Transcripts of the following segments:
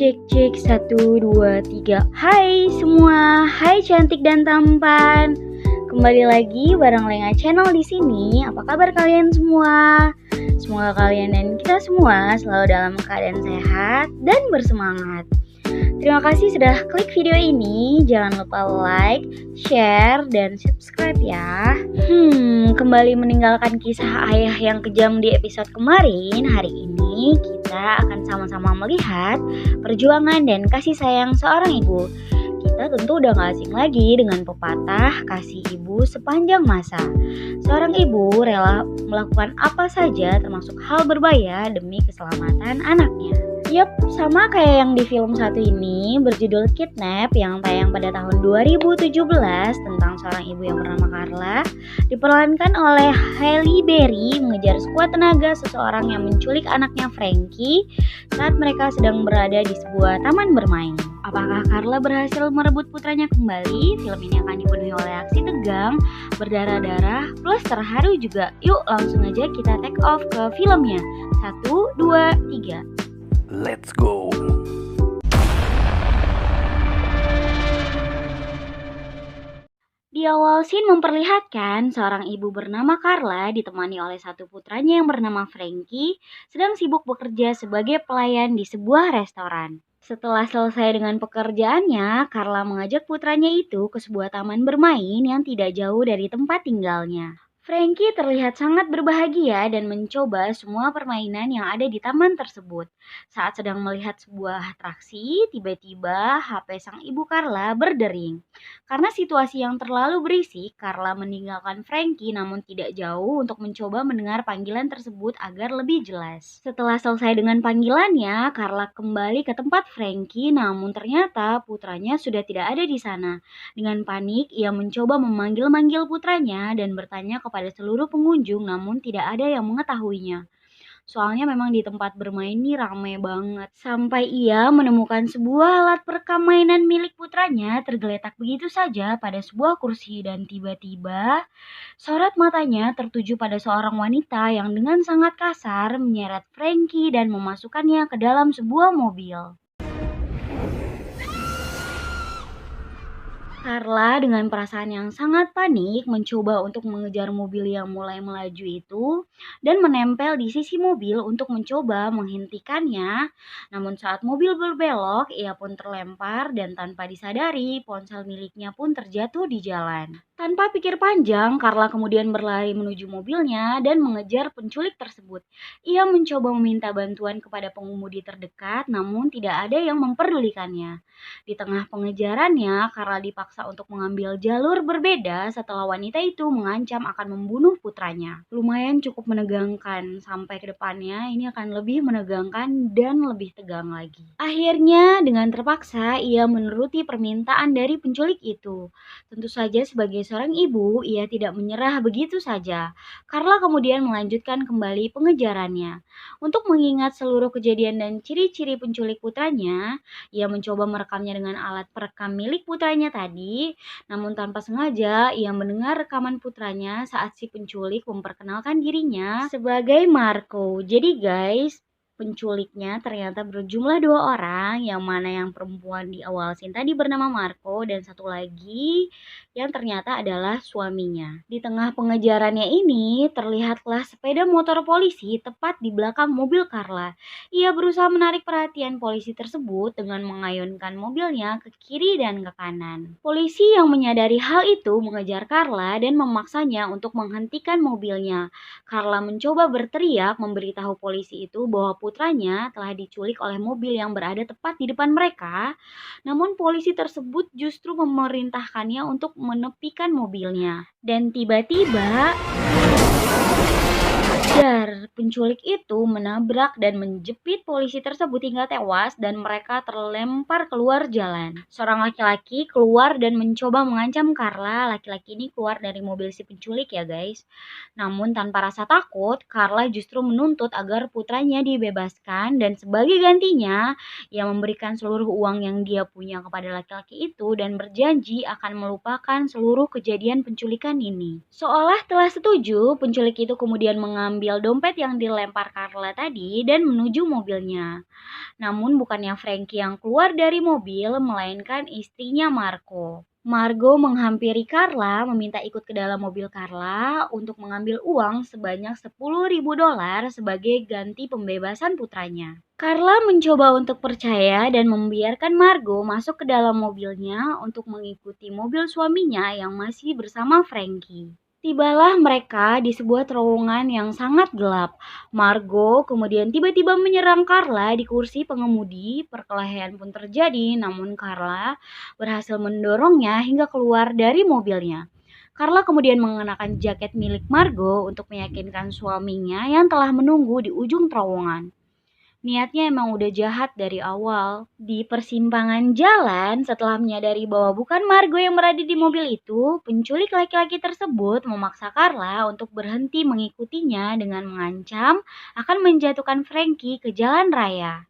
Cek 1, 2, 3. Hai semua, hai cantik dan tampan. Kembali lagi bareng Lenga Channel di sini. Apa kabar kalian semua? Semoga kalian dan kita semua selalu dalam keadaan sehat dan bersemangat. Terima kasih sudah klik video ini. Jangan lupa like, share, dan subscribe ya. Kembali meninggalkan kisah ayah yang kejam di episode kemarin. Hari ini kita akan sama-sama melihat perjuangan dan kasih sayang seorang ibu. Kita tentu udah gak asing lagi dengan pepatah kasih ibu sepanjang masa. Seorang ibu rela melakukan apa saja termasuk hal berbahaya demi keselamatan anaknya. Yup, sama kayak yang di film satu ini berjudul Kidnap yang tayang pada tahun 2017 tentang seorang ibu yang bernama Carla, diperankan oleh Halle Berry mengejar sekuat tenaga seseorang yang menculik anaknya Frankie saat mereka sedang berada di sebuah taman bermain. Apakah Carla berhasil merebut putranya kembali? Film ini akan dipenuhi oleh aksi tegang, berdarah-darah, plus terharu juga. Yuk langsung aja kita take off ke filmnya. 1, 2, 3. Let's go. Di awal scene memperlihatkan seorang ibu bernama Carla ditemani oleh satu putranya yang bernama Frankie sedang sibuk bekerja sebagai pelayan di sebuah restoran. Setelah selesai dengan pekerjaannya, Carla mengajak putranya itu ke sebuah taman bermain yang tidak jauh dari tempat tinggalnya. Frankie terlihat sangat berbahagia dan mencoba semua permainan yang ada di taman tersebut. Saat sedang melihat sebuah atraksi, tiba-tiba HP sang ibu Carla berdering. Karena situasi yang terlalu berisik, Carla meninggalkan Frankie namun tidak jauh untuk mencoba mendengar panggilan tersebut agar lebih jelas. Setelah selesai dengan panggilannya, Carla kembali ke tempat Frankie namun ternyata putranya sudah tidak ada di sana. Dengan panik, ia mencoba memanggil-manggil putranya dan bertanya kepada seluruh pengunjung namun tidak ada yang mengetahuinya. Soalnya memang di tempat bermain ini ramai banget. Sampai ia menemukan sebuah alat perekam mainan milik putranya tergeletak begitu saja pada sebuah kursi dan tiba-tiba sorot matanya tertuju pada seorang wanita yang dengan sangat kasar menyeret Frankie dan memasukkannya ke dalam sebuah mobil. Carla dengan perasaan yang sangat panik mencoba untuk mengejar mobil yang mulai melaju itu dan menempel di sisi mobil untuk mencoba menghentikannya. Namun saat mobil berbelok, ia pun terlempar dan tanpa disadari ponsel miliknya pun terjatuh di jalan. Tanpa pikir panjang, Carla kemudian berlari menuju mobilnya dan mengejar penculik tersebut. Ia mencoba meminta bantuan kepada pengemudi terdekat namun tidak ada yang memperdulikannya. Di tengah pengejarannya, Carla dipaksa untuk mengambil jalur berbeda setelah wanita itu mengancam akan membunuh putranya. Lumayan cukup menegangkan, sampai ke depannya ini akan lebih menegangkan dan lebih tegang lagi. Akhirnya dengan terpaksa ia menuruti permintaan dari penculik itu. Tentu saja sebagai seorang ibu, ia tidak menyerah begitu saja. Carla kemudian melanjutkan kembali pengejarannya. Untuk mengingat seluruh kejadian dan ciri-ciri penculik putranya, ia mencoba merekamnya dengan alat perekam milik putranya tadi, namun tanpa sengaja ia mendengar rekaman putranya saat si penculik memperkenalkan dirinya sebagai Marco. Jadi guys, penculiknya ternyata berjumlah 2 orang, yang mana yang perempuan di awal scene tadi bernama Marco dan satu lagi yang ternyata adalah suaminya. Di tengah pengejarannya ini, terlihatlah sepeda motor polisi tepat di belakang mobil Carla. Ia berusaha menarik perhatian polisi tersebut dengan mengayunkan mobilnya ke kiri dan ke kanan. Polisi yang menyadari hal itu mengejar Carla dan memaksanya untuk menghentikan mobilnya. Carla mencoba berteriak memberitahu polisi itu bahwa putranya telah diculik oleh mobil yang berada tepat di depan mereka. Namun polisi tersebut justru memerintahkannya untuk menepikan mobilnya. Dan tiba-tiba penculik itu menabrak dan menjepit polisi tersebut hingga tewas dan mereka terlempar keluar jalan. Seorang laki-laki keluar dan mencoba mengancam Carla. Laki-laki ini keluar dari mobil si penculik ya guys. Namun tanpa rasa takut, Carla justru menuntut agar putranya dibebaskan dan sebagai gantinya, ia memberikan seluruh uang yang dia punya kepada laki-laki itu dan berjanji akan melupakan seluruh kejadian penculikan ini. Seolah telah setuju, penculik itu kemudian mengambil mengambil dompet yang dilempar Carla tadi dan menuju mobilnya. Namun bukannya Frankie yang keluar dari mobil, melainkan istrinya Marco. Margo menghampiri Carla, meminta ikut ke dalam mobil Carla untuk mengambil uang sebanyak $10.000 sebagai ganti pembebasan putranya. Carla mencoba untuk percaya dan membiarkan Margo masuk ke dalam mobilnya untuk mengikuti mobil suaminya yang masih bersama Frankie. Tibalah mereka di sebuah terowongan yang sangat gelap. Margo kemudian tiba-tiba menyerang Carla di kursi pengemudi. Perkelahian pun terjadi, namun Carla berhasil mendorongnya hingga keluar dari mobilnya. Carla kemudian mengenakan jaket milik Margo untuk meyakinkan suaminya yang telah menunggu di ujung terowongan. Niatnya emang udah jahat dari awal. Di persimpangan jalan, setelah menyadari bahwa bukan Margo yang berada di mobil itu, penculik laki-laki tersebut memaksa Carla untuk berhenti mengikutinya dengan mengancam akan menjatuhkan Frankie ke jalan raya.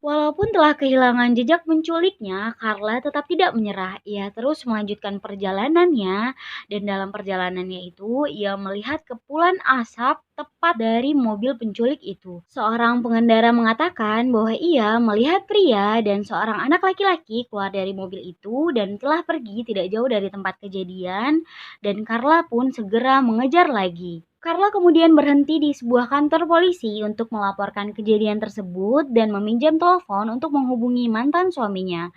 Walaupun telah kehilangan jejak penculiknya, Carla tetap tidak menyerah. Ia terus melanjutkan perjalanannya, dan dalam perjalanannya itu, ia melihat kepulan asap tepat dari mobil penculik itu. Seorang pengendara mengatakan bahwa ia melihat pria dan seorang anak laki-laki keluar dari mobil itu dan telah pergi tidak jauh dari tempat kejadian, dan Carla pun segera mengejar lagi. Carla kemudian berhenti di sebuah kantor polisi untuk melaporkan kejadian tersebut dan meminjam telepon untuk menghubungi mantan suaminya.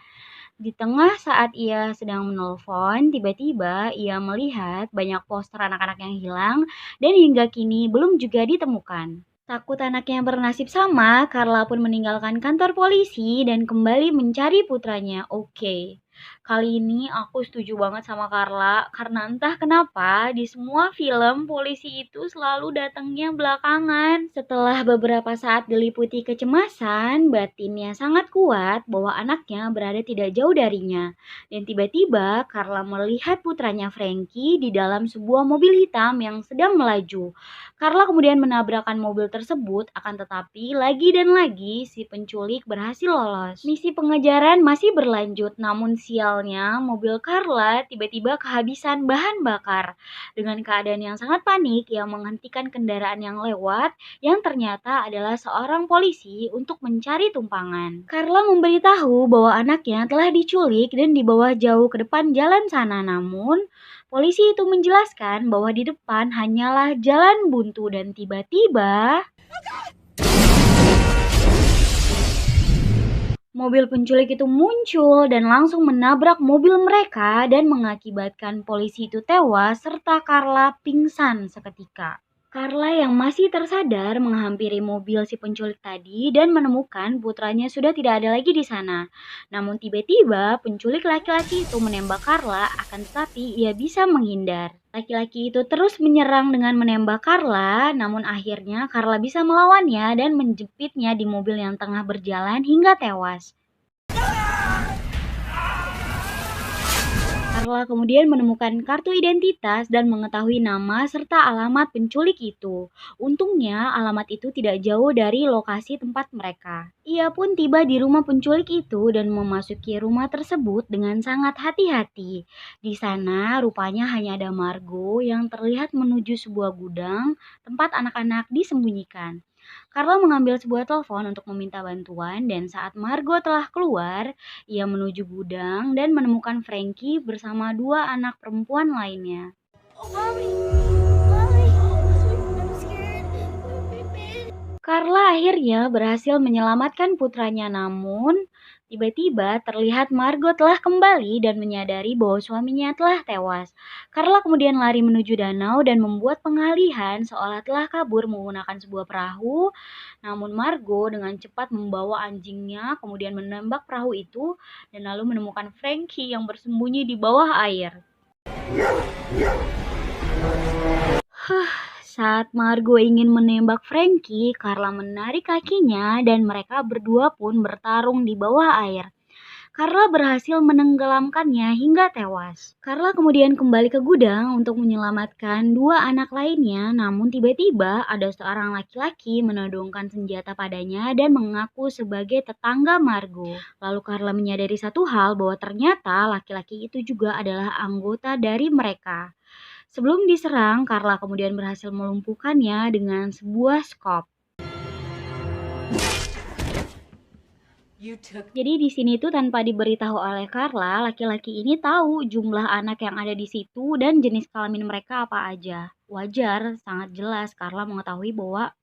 Di tengah saat ia sedang menelpon, tiba-tiba ia melihat banyak poster anak-anak yang hilang dan hingga kini belum juga ditemukan. Takut anaknya bernasib sama, Carla pun meninggalkan kantor polisi dan kembali mencari putranya. Oke. Kali ini aku setuju banget sama Carla, karena entah kenapa di semua film polisi itu selalu datangnya belakangan. Setelah beberapa saat diliputi kecemasan, batinnya sangat kuat bahwa anaknya berada tidak jauh darinya. Dan tiba-tiba Carla melihat putranya Frankie di dalam sebuah mobil hitam yang sedang melaju. Carla kemudian menabrakkan mobil tersebut, akan tetapi lagi dan lagi si penculik berhasil lolos. Misi pengejaran masih berlanjut, namun sialnya mobil Carla tiba-tiba kehabisan bahan bakar. Dengan keadaan yang sangat panik, ia menghentikan kendaraan yang lewat yang ternyata adalah seorang polisi untuk mencari tumpangan. Carla memberitahu bahwa anaknya telah diculik dan dibawa jauh ke depan jalan sana, namun polisi itu menjelaskan bahwa di depan hanyalah jalan buntu dan tiba-tiba mobil penculik itu muncul dan langsung menabrak mobil mereka dan mengakibatkan polisi itu tewas serta Carla pingsan seketika. Carla yang masih tersadar menghampiri mobil si penculik tadi dan menemukan putranya sudah tidak ada lagi di sana. Namun tiba-tiba penculik laki-laki itu menembak Carla, akan tetapi ia bisa menghindar. Laki-laki itu terus menyerang dengan menembak Carla, namun akhirnya Carla bisa melawannya dan menjepitnya di mobil yang tengah berjalan hingga tewas. Carla kemudian menemukan kartu identitas dan mengetahui nama serta alamat penculik itu. Untungnya alamat itu tidak jauh dari lokasi tempat mereka. Ia pun tiba di rumah penculik itu dan memasuki rumah tersebut dengan sangat hati-hati. Di sana rupanya hanya ada Margo yang terlihat menuju sebuah gudang tempat anak-anak disembunyikan. Carla mengambil sebuah telepon untuk meminta bantuan dan saat Margo telah keluar, ia menuju gudang dan menemukan Frankie bersama dua anak perempuan lainnya. Carla akhirnya berhasil menyelamatkan putranya, namun tiba-tiba terlihat Margo telah kembali dan menyadari bahwa suaminya telah tewas. Carla kemudian lari menuju danau dan membuat pengalihan seolah telah kabur menggunakan sebuah perahu. Namun Margo dengan cepat membawa anjingnya kemudian menembak perahu itu dan lalu menemukan Frankie yang bersembunyi di bawah air. Saat Margo ingin menembak Frankie, Carla menarik kakinya dan mereka berdua pun bertarung di bawah air. Carla berhasil menenggelamkannya hingga tewas. Carla kemudian kembali ke gudang untuk menyelamatkan dua anak lainnya, namun tiba-tiba ada seorang laki-laki menodongkan senjata padanya dan mengaku sebagai tetangga Margo. Lalu Carla menyadari satu hal, bahwa ternyata laki-laki itu juga adalah anggota dari mereka. Sebelum diserang, Carla kemudian berhasil melumpuhkannya dengan sebuah skop. Jadi di sini tuh tanpa diberitahu oleh Carla, laki-laki ini tahu jumlah anak yang ada di situ dan jenis kelamin mereka apa aja. Wajar, sangat jelas Carla mengetahui bahwa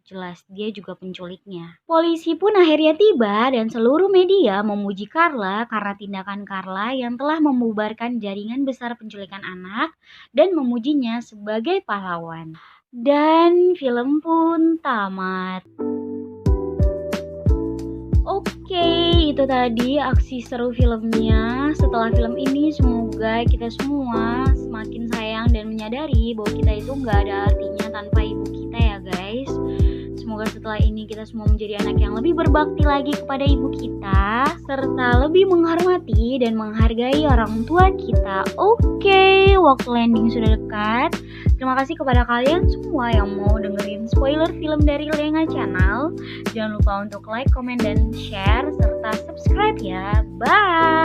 jelas dia juga penculiknya. Polisi pun akhirnya tiba dan seluruh media memuji Carla karena tindakan Carla yang telah membubarkan jaringan besar penculikan anak dan memujinya sebagai pahlawan. Dan film pun tamat. Oke, itu tadi aksi seru filmnya. Setelah film ini semoga kita semua semakin sayang dan menyadari bahwa kita itu nggak ada artinya tanpa ibu kita ya guys. Semoga setelah ini kita semua menjadi anak yang lebih berbakti lagi kepada ibu kita, serta lebih menghormati dan menghargai orang tua kita. Oke, waktu landing sudah dekat. Terima kasih kepada kalian semua yang mau dengerin spoiler film dari Lenga Channel. Jangan lupa untuk like, komen, dan share, serta subscribe ya. Bye!